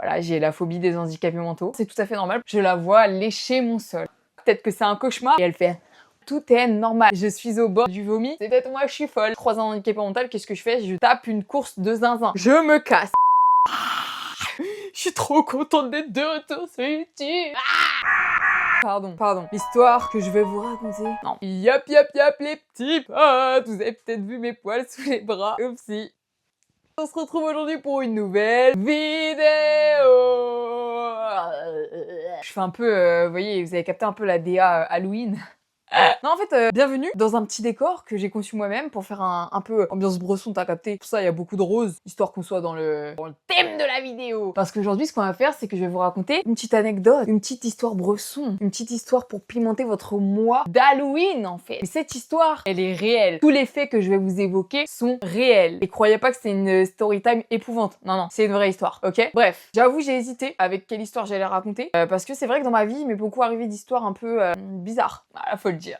Voilà, j'ai la phobie des handicapés mentaux. C'est tout à fait normal. Je la vois lécher mon sol. Peut-être que c'est un cauchemar et elle fait... Tout est normal. Je suis au bord du vomi. C'est peut-être moi, je suis folle. 3 ans handicapé mental, qu'est-ce que je fais? Je tape une course de zinzin. Je me casse. Je suis trop contente d'être de retour sur YouTube. Pardon. L'histoire que je vais vous raconter. Non. Yap, les petits potes. Vous avez peut-être vu mes poils sous les bras. Oupsie. On se retrouve aujourd'hui pour une nouvelle vidéo. Je fais un peu, vous voyez, vous avez capté un peu la DA Halloween. Non, en fait, bienvenue dans un petit décor que j'ai conçu moi-même pour faire un peu ambiance Bresson, t'as capté. Pour ça, il y a beaucoup de roses, histoire qu'on soit dans le thème de la vidéo. Parce qu'aujourd'hui, ce qu'on va faire, c'est que je vais vous raconter une petite anecdote, une petite histoire Bresson, une petite histoire pour pimenter votre mois d'Halloween, en fait. Et cette histoire, elle est réelle. Tous les faits que je vais vous évoquer sont réels. Et croyez pas que c'est une story time épouvante. Non, c'est une vraie histoire, ok? Bref, j'avoue, j'ai hésité avec quelle histoire j'allais raconter. Parce que c'est vrai que dans ma vie, il m'est beaucoup arrivé d'histoires un peu bizarres. Voilà, faut le dire.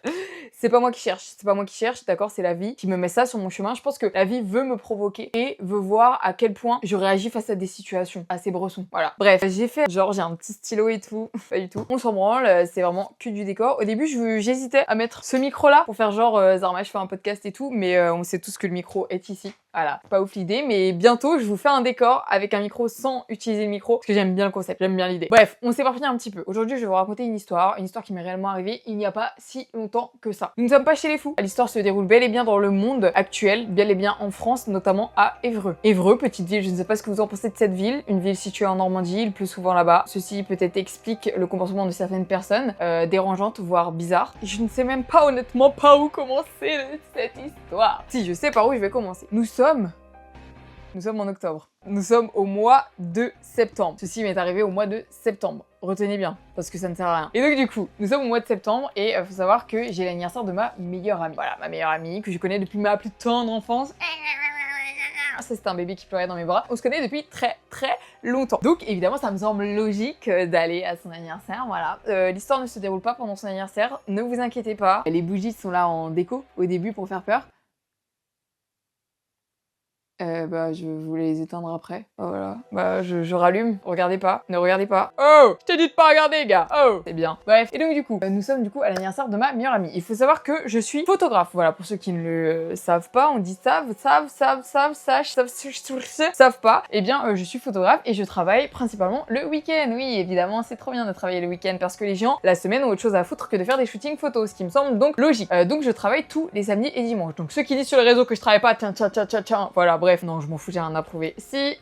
C'est pas moi qui cherche, d'accord, c'est la vie qui me met ça sur mon chemin. Je pense que la vie veut me provoquer et veut voir à quel point je réagis face à des situations assez Bresson. Voilà. Bref, j'ai fait genre j'ai un petit stylo et tout, pas du tout. On s'en branle, c'est vraiment que du décor. Au début, j'hésitais à mettre ce micro là pour faire genre Zarma, je fais un podcast et tout, mais on sait tous que le micro est ici. Voilà, pas ouf l'idée, mais bientôt je vous fais un décor avec un micro sans utiliser le micro, parce que j'aime bien le concept, j'aime bien l'idée. Bref, on s'éparpille un petit peu. Aujourd'hui, je vais vous raconter une histoire qui m'est réellement arrivée il n'y a pas si longtemps que ça. Nous ne sommes pas chez les fous. L'histoire se déroule bel et bien dans le monde actuel, bel et bien en France, notamment à Évreux. Évreux, petite ville, je ne sais pas ce que vous en pensez de cette ville, une ville située en Normandie, il pleut souvent là-bas. Ceci peut-être explique le comportement de certaines personnes, dérangeantes, voire bizarres. Je ne sais même pas honnêtement pas où commencer cette histoire. Si, je sais par où je vais commencer. Nous sommes en octobre. Nous sommes au mois de septembre. Ceci m'est arrivé au mois de septembre. Retenez bien, parce que ça ne sert à rien. Et donc du coup, nous sommes au mois de septembre et faut savoir que j'ai l'anniversaire de ma meilleure amie. Voilà, ma meilleure amie que je connais depuis ma plus tendre enfance. Ça, c'était un bébé qui pleurait dans mes bras. On se connaît depuis très longtemps. Donc évidemment, ça me semble logique d'aller à son anniversaire, voilà. L'histoire ne se déroule pas pendant son anniversaire, ne vous inquiétez pas. Les bougies sont là en déco au début pour faire peur. Je voulais les éteindre après. Oh, voilà. Je rallume. Regardez pas. Ne regardez pas. Oh! Je t'ai dit de pas regarder, gars! Oh! C'est bien. Bref. Et donc, du coup, nous sommes du coup à l'anniversaire de ma meilleure amie. Il faut savoir que je suis photographe. Voilà, pour ceux qui ne le savent pas, on dit savent pas. Eh bien, je suis photographe et je travaille principalement le week-end. Oui, évidemment, c'est trop bien de travailler le week-end parce que les gens, la semaine, ont autre chose à foutre que de faire des shootings photos, ce qui me semble donc logique. Donc, je travaille tous les samedis et dimanches. Donc, ceux qui disent sur les réseaux que je travaille pas, tiens. Voilà, bref, non, je m'en fous, j'ai rien à prouver. Si,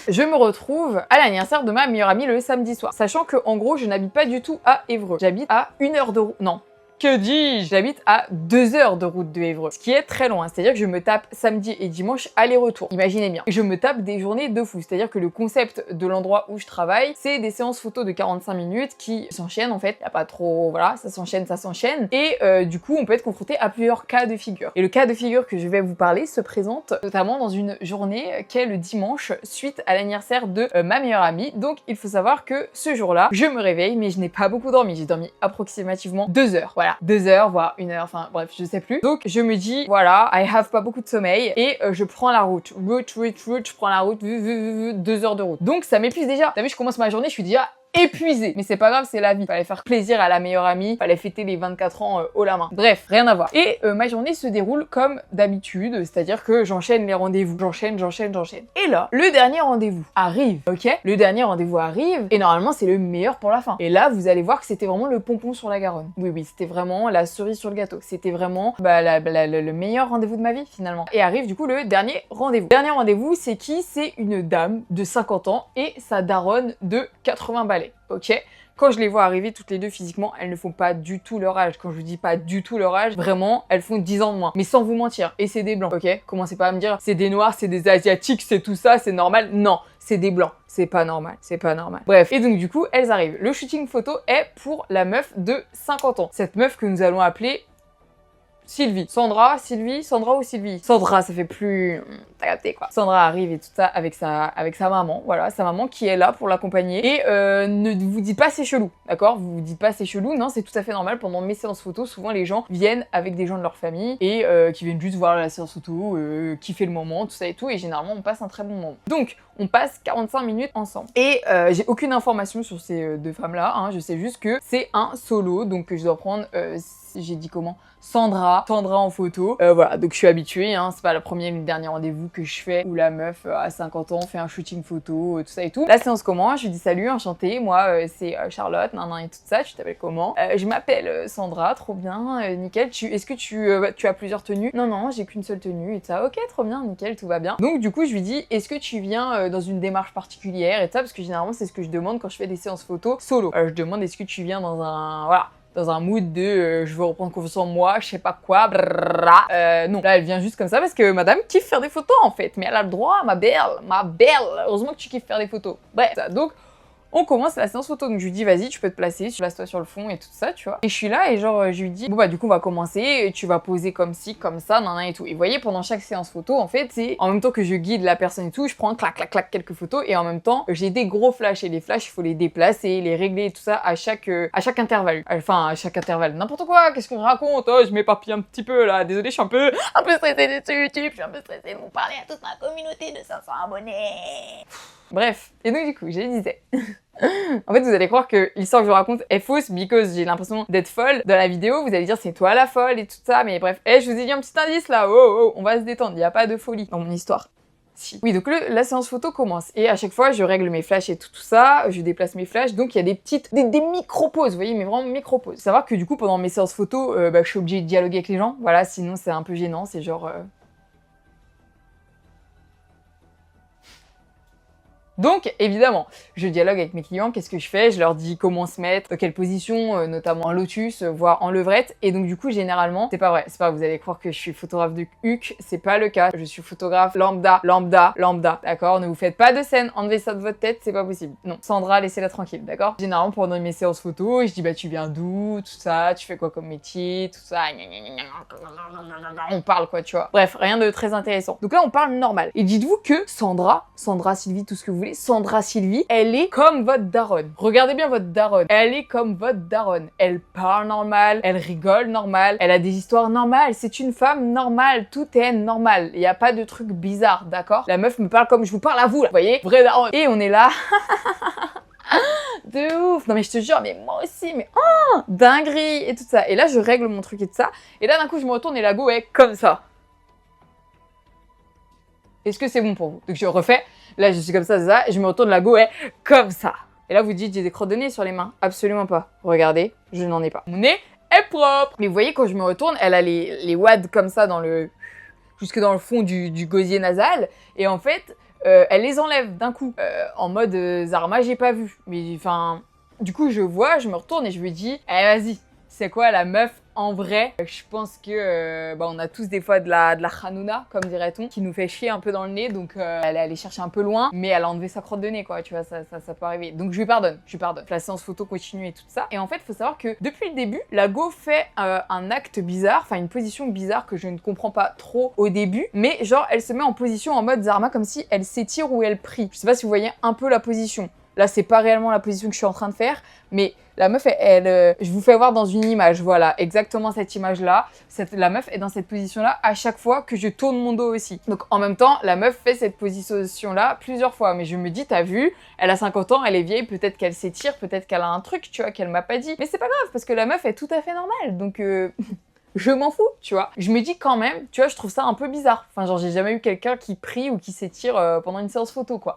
je me retrouve à l'anniversaire de ma meilleure amie le samedi soir. Sachant que, en gros, je n'habite pas du tout à Évreux. J'habite à 1 heure de route. Non. Que dis-je? J'habite à 2 heures de route de Évreux, ce qui est très loin. C'est-à-dire que je me tape samedi et dimanche aller-retour. Imaginez bien. Je me tape des journées de fou. C'est-à-dire que le concept de l'endroit où je travaille, c'est des séances photos de 45 minutes qui s'enchaînent en fait. Y a pas trop... Voilà, ça s'enchaîne. Et du coup, on peut être confronté à plusieurs cas de figure. Et le cas de figure que je vais vous parler se présente notamment dans une journée qui est le dimanche suite à l'anniversaire de ma meilleure amie. Donc, il faut savoir que ce jour-là, je me réveille, mais je n'ai pas beaucoup dormi. J'ai dormi approximativement 2 heures. Voilà. 2 heures, voire 1 heure, enfin bref, je sais plus. Donc je me dis, voilà, I have pas beaucoup de sommeil et je prends la route. Je prends la route, 2 heures de route. Donc ça m'épuise déjà. T'as vu, je commence ma journée, je suis déjà épuisée. Mais c'est pas grave, c'est la vie. Fallait faire plaisir à la meilleure amie, fallait fêter les 24 ans haut la main. Bref, rien à voir. Et ma journée se déroule comme d'habitude, c'est-à-dire que j'enchaîne les rendez-vous. J'enchaîne. Et là, le dernier rendez-vous arrive, ok? Le dernier rendez-vous arrive et normalement c'est le meilleur pour la fin. Et là, vous allez voir que c'était vraiment le pompon sur la Garonne. Oui, c'était vraiment la cerise sur le gâteau. C'était vraiment le meilleur rendez-vous de ma vie finalement. Et arrive du coup le dernier rendez-vous. Dernier rendez-vous, c'est qui? C'est une dame de 50 ans et sa daronne de 80 balais. Ok? Quand je les vois arriver toutes les deux physiquement, elles ne font pas du tout leur âge. Quand je vous dis pas du tout leur âge, vraiment, elles font 10 ans de moins. Mais sans vous mentir. Et c'est des blancs, ok? Commencez pas à me dire, c'est des noirs, c'est des asiatiques, c'est tout ça, c'est normal. Non, c'est des blancs. C'est pas normal. Bref. Et donc du coup, elles arrivent. Le shooting photo est pour la meuf de 50 ans. Cette meuf que nous allons appeler Sylvie. Sandra, Sylvie, Sandra ou Sylvie? Sandra, ça fait plus... T'as capté quoi. Sandra arrive et tout ça avec sa maman, voilà, sa maman qui est là pour l'accompagner. Et ne vous dites pas c'est chelou, d'accord? Vous vous dites pas c'est chelou, non, c'est tout à fait normal. Pendant mes séances photos, souvent les gens viennent avec des gens de leur famille et qui viennent juste voir la séance photo, kiffer le moment, tout ça et tout. Et généralement, on passe un très bon moment. Donc, on passe 45 minutes ensemble. Et j'ai aucune information sur ces deux femmes-là, hein, je sais juste que c'est un solo, donc je dois prendre, j'ai dit comment? Sandra en photo. Voilà, donc je suis habituée, hein, c'est pas la première ni le dernier rendez-vous que je fais où la meuf à 50 ans fait un shooting photo, tout ça et tout. La séance commence, je lui dis salut, enchantée, moi c'est Charlotte, nan et tout ça, tu t'appelles comment? Je m'appelle Sandra, trop bien, nickel. Est-ce que tu as plusieurs tenues? Non, non, j'ai qu'une seule tenue et tout ça. Ok, trop bien, nickel, tout va bien. Donc du coup, je lui dis, est-ce que tu viens dans une démarche particulière et tout ça, parce que généralement c'est ce que je demande quand je fais des séances photos solo. Je demande est-ce que tu viens dans un... Voilà. Dans un mood de je veux reprendre confiance en moi, je sais pas quoi, non. Là, elle vient juste comme ça parce que madame kiffe faire des photos en fait. Mais elle a le droit, ma belle, ma belle. Heureusement que tu kiffes faire des photos. Bref, ça, donc on commence la séance photo. Donc je lui dis vas-y, tu peux te placer, place-toi sur le fond et tout ça, tu vois. Et je suis là et genre je lui dis bon bah du coup on va commencer, tu vas poser comme ci, comme ça, nan et tout. Et vous voyez pendant chaque séance photo en fait c'est en même temps que je guide la personne et tout, je prends clac clac clac quelques photos et en même temps j'ai des gros flashs et les flashs il faut les déplacer, les régler et tout ça à chaque intervalle. Enfin à chaque intervalle. N'importe quoi, qu'est-ce qu'on raconte? Oh je m'éparpille un petit peu là, désolé je suis un peu stressée sur YouTube, je suis un peu stressée de vous parler à toute ma communauté de 500 abonnés. Bref, et donc du coup, je disais... En fait, vous allez croire que l'histoire que je raconte est fausse, because j'ai l'impression d'être folle dans la vidéo. Vous allez dire c'est toi la folle et tout ça, mais bref. Je vous ai dit un petit indice là, oh, on va se détendre, il n'y a pas de folie dans mon histoire. Si. Oui, donc la séance photo commence. Et à chaque fois, je règle mes flashs et tout ça, je déplace mes flashs, donc il y a des petites, des micro-pauses, vous voyez, mais vraiment micro-pauses. Savoir que du coup, pendant mes séances photo, je suis obligée de dialoguer avec les gens, voilà, sinon c'est un peu gênant, c'est genre... Donc, évidemment, je dialogue avec mes clients, qu'est-ce que je fais? Je leur dis comment se mettre, dans quelle position, notamment en lotus, voire en levrette. Et donc, du coup, généralement, c'est pas vrai. C'est pas, vous allez croire que je suis photographe de HUC, c'est pas le cas. Je suis photographe lambda, d'accord? Ne vous faites pas de scène, enlevez ça de votre tête, c'est pas possible. Non, Sandra, laissez-la tranquille, d'accord? Généralement, pendant mes séances photos, je dis, bah, tu viens d'où? Tout ça, tu fais quoi comme métier? Tout ça, on parle quoi, tu vois. Bref, rien de très intéressant. Donc là, on parle normal. Et dites-vous que Sandra, Sylvie, tout ce que vous voulez, Sandra Sylvie, elle est comme votre daronne. Regardez bien votre daronne. Elle est comme votre daronne. Elle parle normal, elle rigole normal, elle a des histoires normales. C'est une femme normale, tout est normal. Il n'y a pas de truc bizarre, d'accord? La meuf me parle comme je vous parle à vous, là. Vous voyez? Vraie daronne. Et on est là... de ouf. Non mais je te jure, mais moi aussi, mais oh, dinguerie et tout ça. Et là, je règle mon truc et tout ça. Et là, d'un coup, je me retourne et la go est comme ça. Est-ce que c'est bon pour vous? Donc je refais. Là, je suis comme ça, et je me retourne, la go est comme ça. Et là, vous dites, j'ai des crottes de nez sur les mains. Absolument pas. Regardez, je n'en ai pas. Mon nez est propre. Mais vous voyez, quand je me retourne, elle a les wads comme ça dans le... jusque dans le fond du gosier nasal. Et en fait, elle les enlève d'un coup. En mode, Zarma, j'ai pas vu. Mais enfin... Du coup, je vois, je me retourne et je me dis, eh vas-y, c'est quoi la meuf? En vrai, je pense que on a tous des fois de la chanouna, comme dirait-on, qui nous fait chier un peu dans le nez, donc elle est allée chercher un peu loin, mais elle a enlevé sa crotte de nez, quoi, tu vois, ça peut arriver. Donc je lui pardonne. La séance photo continue et tout ça. Et en fait, il faut savoir que depuis le début, la go fait un acte bizarre, enfin une position bizarre que je ne comprends pas trop au début, mais genre elle se met en position en mode Zarma, comme si elle s'étire ou elle prie. Je sais pas si vous voyez un peu la position. Là, c'est pas réellement la position que je suis en train de faire, mais la meuf, je vous fais voir dans une image, voilà, exactement cette image-là. La meuf est dans cette position-là à chaque fois que je tourne mon dos aussi. Donc, en même temps, la meuf fait cette position-là plusieurs fois. Mais je me dis, t'as vu, elle a 50 ans, elle est vieille, peut-être qu'elle s'étire, peut-être qu'elle a un truc, tu vois, qu'elle m'a pas dit. Mais c'est pas grave, parce que la meuf est tout à fait normale, donc... je m'en fous, tu vois. Je me dis quand même, tu vois, je trouve ça un peu bizarre. Enfin, genre, j'ai jamais eu quelqu'un qui prie ou qui s'étire pendant une séance photo, quoi.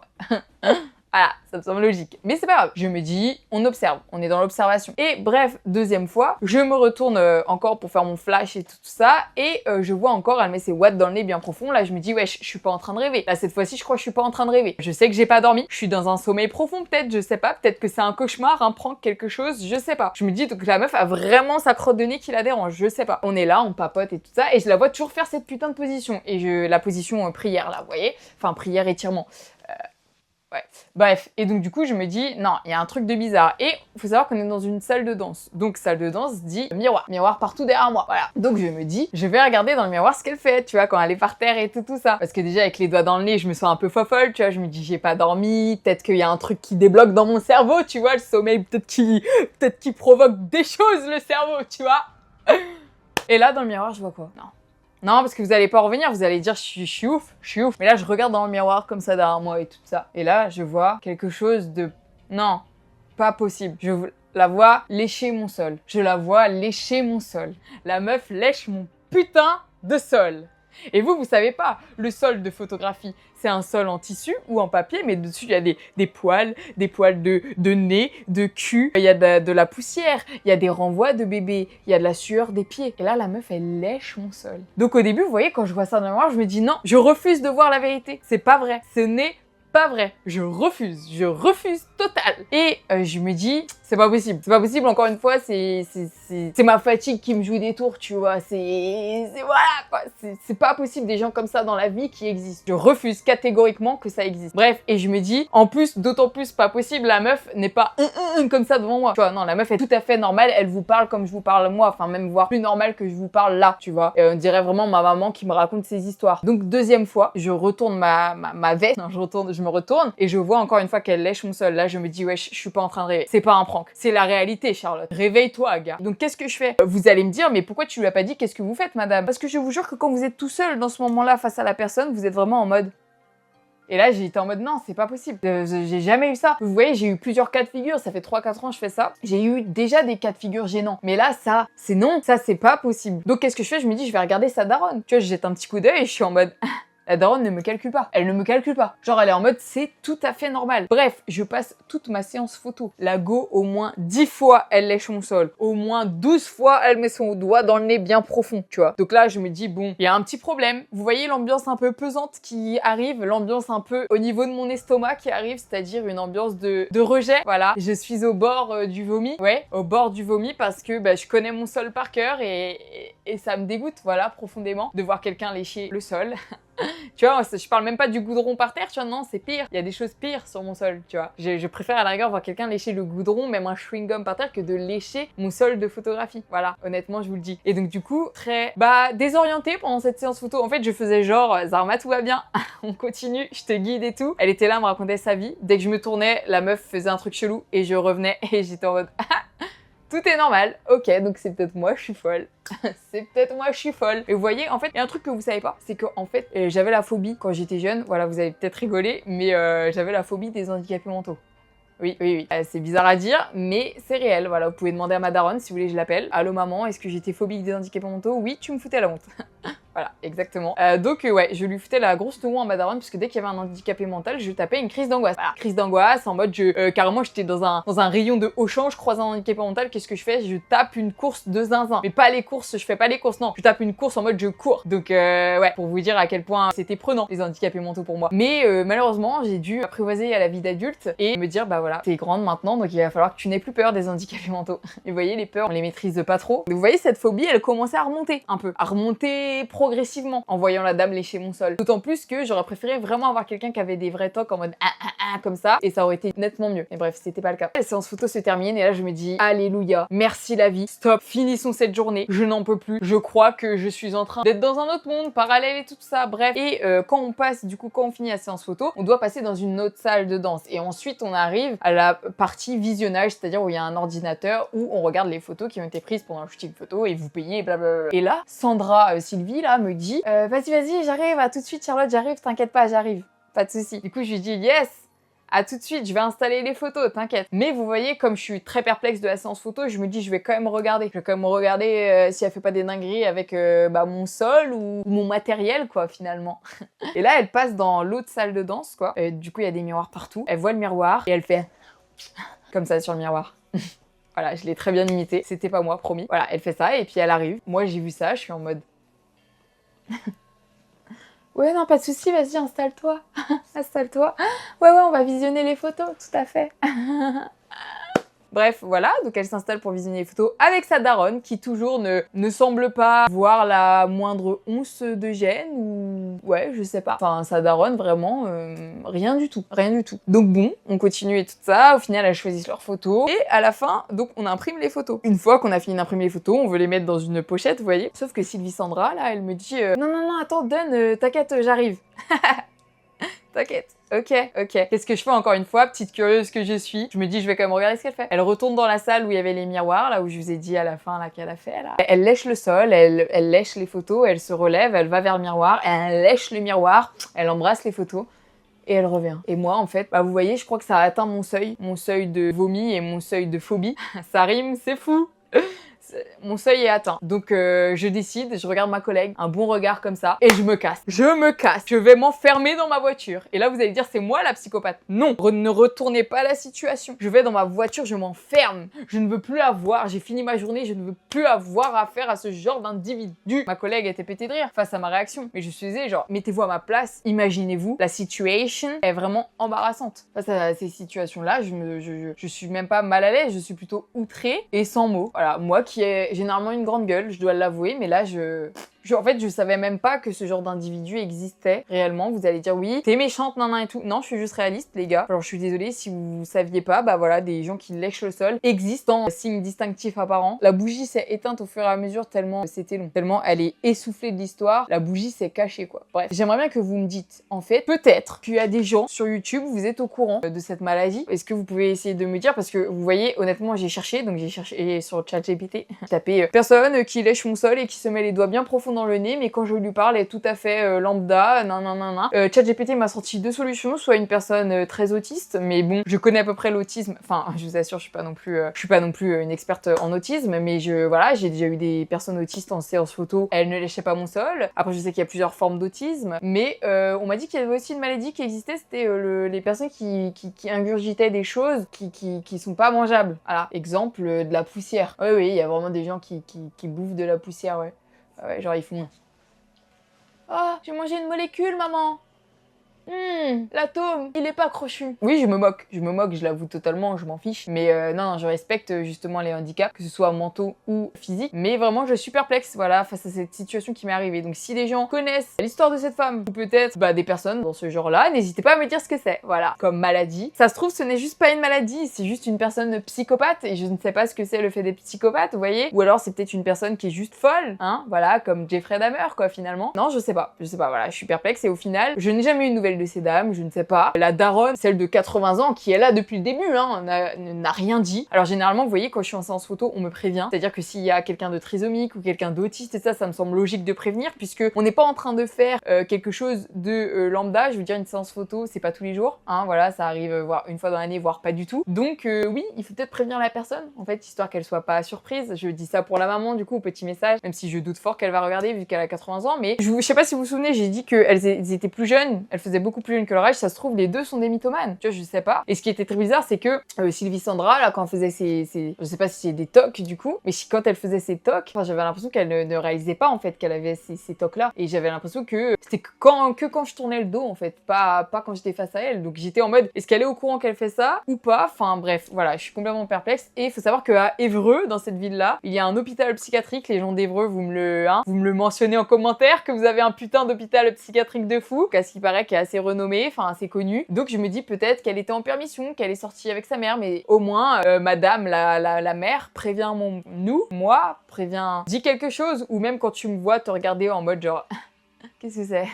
Voilà, ça me semble logique. Mais c'est pas grave. Je me dis, on observe, on est dans l'observation. Et bref, deuxième fois, je me retourne encore pour faire mon flash et tout ça, et je vois encore, elle met ses watts dans le nez bien profond. Là, je me dis, ouais, je suis pas en train de rêver. Là, cette fois-ci, je crois que je suis pas en train de rêver. Je sais que j'ai pas dormi. Je suis dans un sommeil profond, peut-être, je sais pas. Peut-être que c'est un cauchemar, un prank, quelque chose, je sais pas. Je me dis donc la meuf a vraiment sa crotte de nez qui la dérange, je sais pas. On est là, on papote et tout ça, et je la vois toujours faire cette putain de position. Et la position prière, là, vous voyez? Enfin, prière, étirement. Ouais. Bref, et donc du coup, je me dis, non, il y a un truc de bizarre. Et il faut savoir qu'on est dans une salle de danse. Donc, salle de danse dit miroir. Miroir partout derrière moi, voilà. Donc, je me dis, je vais regarder dans le miroir ce qu'elle fait, tu vois, quand elle est par terre et tout ça. Parce que déjà, avec les doigts dans le nez, je me sens un peu fofolle, tu vois, je me dis, j'ai pas dormi, peut-être qu'il y a un truc qui débloque dans mon cerveau, tu vois, le sommeil, peut-être qu'il provoque des choses, le cerveau, tu vois. Et là, dans le miroir, je vois quoi? Non. Non, parce que vous allez pas revenir, vous allez dire je suis ouf, je suis ouf. Mais là, je regarde dans le miroir comme ça derrière moi et tout ça. Et là, je vois quelque chose de... Non, pas possible. Je la vois lécher mon sol. Je la vois lécher mon sol. La meuf lèche mon putain de sol. Et vous savez pas, le sol de photographie, c'est un sol en tissu ou en papier, mais dessus, il y a des poils de nez, de cul, il y a de la poussière, il y a des renvois de bébé, il y a de la sueur des pieds. Et là, la meuf, elle lèche mon sol. Donc au début, vous voyez, quand je vois ça dans le miroir, je me dis non, je refuse de voir la vérité. C'est pas vrai. Ce n'est pas vrai. Je refuse total. Et je me dis, c'est pas possible. C'est pas possible, encore une fois, c'est ma fatigue qui me joue des tours, tu vois. Voilà, quoi. C'est pas possible des gens comme ça dans la vie qui existent. Je refuse catégoriquement que ça existe. Bref, et je me dis, en plus, d'autant plus pas possible, la meuf n'est pas comme ça devant moi. Tu vois, non, la meuf est tout à fait normale, elle vous parle comme je vous parle moi, enfin même voire plus normal que je vous parle là, tu vois. Et on dirait vraiment ma maman qui me raconte ses histoires. Donc deuxième fois, je retourne ma veste, non, je me retourne et je vois encore une fois qu'elle lèche mon sol. Là, je me dis, ouais, je suis pas en train de rêver. C'est pas un prank. C'est la réalité, Charlotte. Réveille-toi, gars. Donc, qu'est-ce que je fais? Vous allez me dire, mais pourquoi tu lui as pas dit qu'est-ce que vous faites, madame? Parce que je vous jure que quand vous êtes tout seul dans ce moment-là face à la personne, vous êtes vraiment en mode... Et là, j'ai été en mode non, c'est pas possible. J'ai jamais eu ça. Vous voyez, j'ai eu plusieurs cas de figure. Ça fait 3-4 ans que je fais ça. J'ai eu déjà des cas de figure gênants. Mais là, ça, c'est non. Ça, c'est pas possible. Donc, qu'est-ce que je fais? Je me dis, je vais regarder sa daronne. Tu vois, je jette un petit coup d'œil et je suis en mode... La daronne ne me calcule pas. Elle ne me calcule pas. Genre, elle est en mode, c'est tout à fait normal. Bref, je passe toute ma séance photo. La go, au moins 10 fois, elle lèche mon sol. Au moins 12 fois, elle met son doigt dans le nez bien profond, tu vois. Donc là, je me dis, bon, il y a un petit problème. Vous voyez l'ambiance un peu pesante qui arrive, l'ambiance un peu au niveau de mon estomac qui arrive, c'est-à-dire une ambiance de rejet. Voilà, je suis au bord du vomi. Ouais, au bord du vomi parce que je connais mon sol par cœur et ça me dégoûte, voilà, profondément, de voir quelqu'un lécher le sol. Tu vois, je parle même pas du goudron par terre, tu vois, non, c'est pire. Il y a des choses pires sur mon sol, tu vois. Je préfère à la rigueur voir quelqu'un lécher le goudron, même un chewing-gum par terre, que de lécher mon sol de photographie. Voilà, honnêtement, je vous le dis. Et donc, du coup, très, désorientée pendant cette séance photo. En fait, je faisais genre, Zarma, tout va bien, on continue, je te guide et tout. Elle était là, me racontait sa vie. Dès que je me tournais, la meuf faisait un truc chelou et je revenais et j'étais en mode, tout est normal, ok, donc c'est peut-être moi, je suis folle. C'est peut-être moi, je suis folle. Et vous voyez, en fait, il y a un truc que vous savez pas, c'est que en fait, j'avais la phobie quand j'étais jeune. Voilà, vous avez peut-être rigolé, mais j'avais la phobie des handicapés mentaux. Oui. C'est bizarre à dire, mais c'est réel. Voilà, vous pouvez demander à ma daronne si vous voulez, je l'appelle. Allô maman, est-ce que j'étais phobique des handicapés mentaux? Oui, tu me foutais la honte. Voilà, exactement. Donc ouais, je lui foutais la grosse noix à ma daronne parce que dès qu'il y avait un handicapé mental, je tapais une crise d'angoisse. Voilà, crise d'angoisse en mode carrément j'étais dans un rayon de Auchan, je croise un handicapé mental, qu'est-ce que je fais? Je tape une course de zinzin. Mais pas les courses, je fais pas les courses, non. Je tape une course en mode je cours. Donc ouais, pour vous dire à quel point c'était prenant les handicapés mentaux pour moi. Mais malheureusement, j'ai dû apprivoiser à la vie d'adulte et me dire bah voilà, t'es grande maintenant, donc il va falloir que tu n'aies plus peur des handicapés mentaux. Et vous voyez, les peurs, on les maîtrise pas trop. Donc vous voyez, cette phobie, elle commençait à remonter un peu, à remonter progressivement en voyant la dame lécher mon sol. D'autant plus que j'aurais préféré vraiment avoir quelqu'un qui avait des vrais tocs en mode comme ça et ça aurait été nettement mieux. Mais bref, c'était pas le cas. La séance photo se termine et là je me dis alléluia, merci la vie, stop, finissons cette journée, je n'en peux plus. Je crois que je suis en train d'être dans un autre monde parallèle et tout ça, bref. Et quand on finit la séance photo, on doit passer dans une autre salle de danse et ensuite on arrive à la partie visionnage, c'est-à-dire où il y a un ordinateur où on regarde les photos qui ont été prises pendant le shooting photo et vous payez blablabla. Et là, Sandra Sylvie là me dit vas-y, j'arrive, à tout de suite Charlotte, j'arrive, t'inquiète pas, j'arrive, pas de souci. Du coup, je lui dis yes, à tout de suite, je vais installer les photos, t'inquiète. Mais vous voyez, comme je suis très perplexe de la séance photo, je me dis je vais quand même regarder. Je vais quand même regarder si elle fait pas des dingueries avec mon sol ou mon matériel, quoi, finalement. Et là, elle passe dans l'autre salle de danse, quoi. Du coup, il y a des miroirs partout. Elle voit le miroir et elle fait comme ça sur le miroir. Voilà, je l'ai très bien imité. C'était pas moi, promis. Voilà, elle fait ça et puis elle arrive. Moi, j'ai vu ça, je suis en mode... Ouais, non, pas de souci, vas-y, installe-toi. Installe-toi. Ouais, on va visionner les photos, tout à fait. Bref, voilà, donc elle s'installe pour visionner les photos avec sa daronne qui toujours ne semble pas voir la moindre once de gêne ou... Ouais, je sais pas. Enfin, sa daronne, vraiment, rien du tout, rien du tout. Donc bon, on continue et tout ça, au final elles choisissent leurs photos et à la fin, donc on imprime les photos. Une fois qu'on a fini d'imprimer les photos, on veut les mettre dans une pochette, vous voyez. Sauf que Sylvie Sandra, là, elle me dit non, non, non, attends, donne, t'inquiète, j'arrive. T'inquiète. Ok. Qu'est-ce que je fais encore une fois, petite curieuse que je suis? Je me dis, je vais quand même regarder ce qu'elle fait. Elle retourne dans la salle où il y avait les miroirs, là où je vous ai dit à la fin, là, qu'elle a fait, là. Elle lèche le sol, elle lèche les photos, elle se relève, elle va vers le miroir, elle lèche le miroir, elle embrasse les photos. Et elle revient. Et moi, en fait, bah vous voyez, je crois que ça a atteint mon seuil de vomi et mon seuil de phobie. Ça rime, c'est fou. Mon seuil est atteint. Donc je décide, je regarde ma collègue, un bon regard comme ça, et je me casse. Je vais m'enfermer dans ma voiture. Et là, vous allez dire, c'est moi la psychopathe. Non, ne retournez pas la situation. Je vais dans ma voiture, je m'enferme. Je ne veux plus la voir. J'ai fini ma journée, je ne veux plus avoir affaire à ce genre d'individu. Ma collègue était pétée de rire face à ma réaction. Mais je suis genre, mettez-vous à ma place, imaginez-vous, la situation est vraiment embarrassante. Face à ces situations-là, je suis même pas mal à l'aise, je suis plutôt outrée et sans mots. Voilà, moi qui ai généralement une grande gueule, je dois l'avouer, mais là, en fait, je savais même pas que ce genre d'individu existait réellement. Vous allez dire, oui, t'es méchante, nan, nan et tout. Non, je suis juste réaliste, les gars. Alors, je suis désolée si vous saviez pas, bah voilà, des gens qui lèchent le sol existent en signe distinctif apparent. La bougie s'est éteinte au fur et à mesure tellement c'était long. Tellement elle est essoufflée de l'histoire, la bougie s'est cachée, quoi. Bref, j'aimerais bien que vous me dites, en fait, peut-être qu'il y a des gens sur YouTube, vous êtes au courant de cette maladie. Est-ce que vous pouvez essayer de me dire? Parce que vous voyez, honnêtement, j'ai cherché sur ChatGPT, j'ai tapé personne qui lèche mon sol et qui se met les doigts bien profonds dans le nez, mais quand je lui parle, elle est tout à fait lambda, ChatGPT m'a sorti 2 solutions, soit une personne très autiste, mais bon, je connais à peu près l'autisme, enfin, je vous assure, je suis pas non plus une experte en autisme, mais voilà, j'ai déjà eu des personnes autistes en séance photo, elles ne léchaient pas mon sol. Après, je sais qu'il y a plusieurs formes d'autisme, mais on m'a dit qu'il y avait aussi une maladie qui existait, c'était les personnes qui ingurgitaient des choses qui sont pas mangeables. Voilà, exemple, de la poussière. Oui, il y a vraiment des gens qui bouffent de la poussière, ouais. Ouais, genre ils font... Oh, j'ai mangé une molécule, maman. L'atome, il est pas crochu. Oui, je me moque, je l'avoue totalement, je m'en fiche. Mais non, je respecte justement les handicaps, que ce soit mentaux ou physiques. Mais vraiment, je suis perplexe, voilà, face à cette situation qui m'est arrivée. Donc si les gens connaissent l'histoire de cette femme, ou peut-être des personnes dans ce genre-là, n'hésitez pas à me dire ce que c'est, voilà. Comme maladie. Ça se trouve, ce n'est juste pas une maladie, c'est juste une personne psychopathe, et je ne sais pas ce que c'est le fait des psychopathes, vous voyez. Ou alors c'est peut-être une personne qui est juste folle, hein, voilà, comme Jeffrey Dahmer, quoi, finalement. Non, je sais pas, voilà, je suis perplexe, et au final, je n'ai jamais eu de nouvelles de ces dames, je ne sais pas. La daronne, celle de 80 ans, qui est là depuis le début, hein, n'a rien dit. Alors généralement, vous voyez, quand je suis en séance photo, on me prévient. C'est-à-dire que s'il y a quelqu'un de trisomique ou quelqu'un d'autiste, et ça me semble logique de prévenir, puisque on n'est pas en train de faire quelque chose de lambda. Je veux dire, une séance photo, c'est pas tous les jours, hein, voilà, ça arrive voire une fois dans l'année, voire pas du tout. Donc oui, il faut peut-être prévenir la personne, en fait, histoire qu'elle soit pas surprise. Je dis ça pour la maman, du coup, au petit message, même si je doute fort qu'elle va regarder, vu qu'elle a 80 ans, mais je sais pas si vous vous souvenez, j'ai dit qu'elles étaient plus jeunes, elles faisaient beaucoup plus jeunes que leur âge, ça se trouve, les deux sont des mythomanes. Tu vois, je sais pas. Et ce qui était très bizarre, c'est que Sylvie Sandra, là, quand elle faisait je sais pas si c'est des tocs, du coup, mais quand elle faisait ses tocs, j'avais l'impression qu'elle ne réalisait pas, en fait, qu'elle avait ces tocs-là. Et j'avais l'impression que c'était que quand je tournais le dos, en fait, pas quand j'étais face à elle. Donc j'étais en mode, est-ce qu'elle est au courant qu'elle fait ça ou pas? Enfin, bref, voilà, je suis complètement perplexe. Et il faut savoir qu'à Évreux, dans cette ville-là, il y a un hôpital psychiatrique. Les gens d'Évreux, vous me le mentionnez en commentaire, que vous avez un putain d'hôpital psychiatrique de fou, qu'à ce qui paraît, qui est assez renommé, enfin, assez connu. Donc je me dis peut-être qu'elle était en permission, qu'elle est sortie avec sa mère, mais au moins madame la mère prévient moi dit quelque chose, ou même quand tu me vois te regarder en mode genre qu'est-ce que c'est?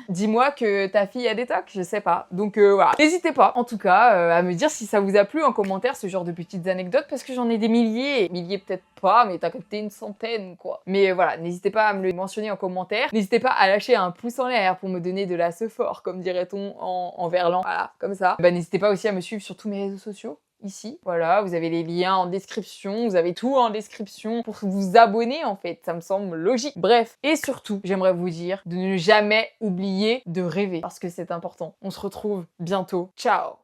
Dis-moi que ta fille a des tocs, je sais pas. Donc voilà. N'hésitez pas, en tout cas, à me dire si ça vous a plu en commentaire, ce genre de petites anecdotes, parce que j'en ai des milliers. Milliers peut-être pas, mais t'as capté une centaine, quoi. Mais voilà, n'hésitez pas à me le mentionner en commentaire. N'hésitez pas à lâcher un pouce en l'air pour me donner de la fort, comme dirait-on en verlan. Voilà, comme ça. N'hésitez pas aussi à me suivre sur tous mes réseaux sociaux. Ici, voilà, vous avez les liens en description, vous avez tout en description pour vous abonner, en fait, ça me semble logique. Bref, et surtout, j'aimerais vous dire de ne jamais oublier de rêver, parce que c'est important. On se retrouve bientôt. Ciao!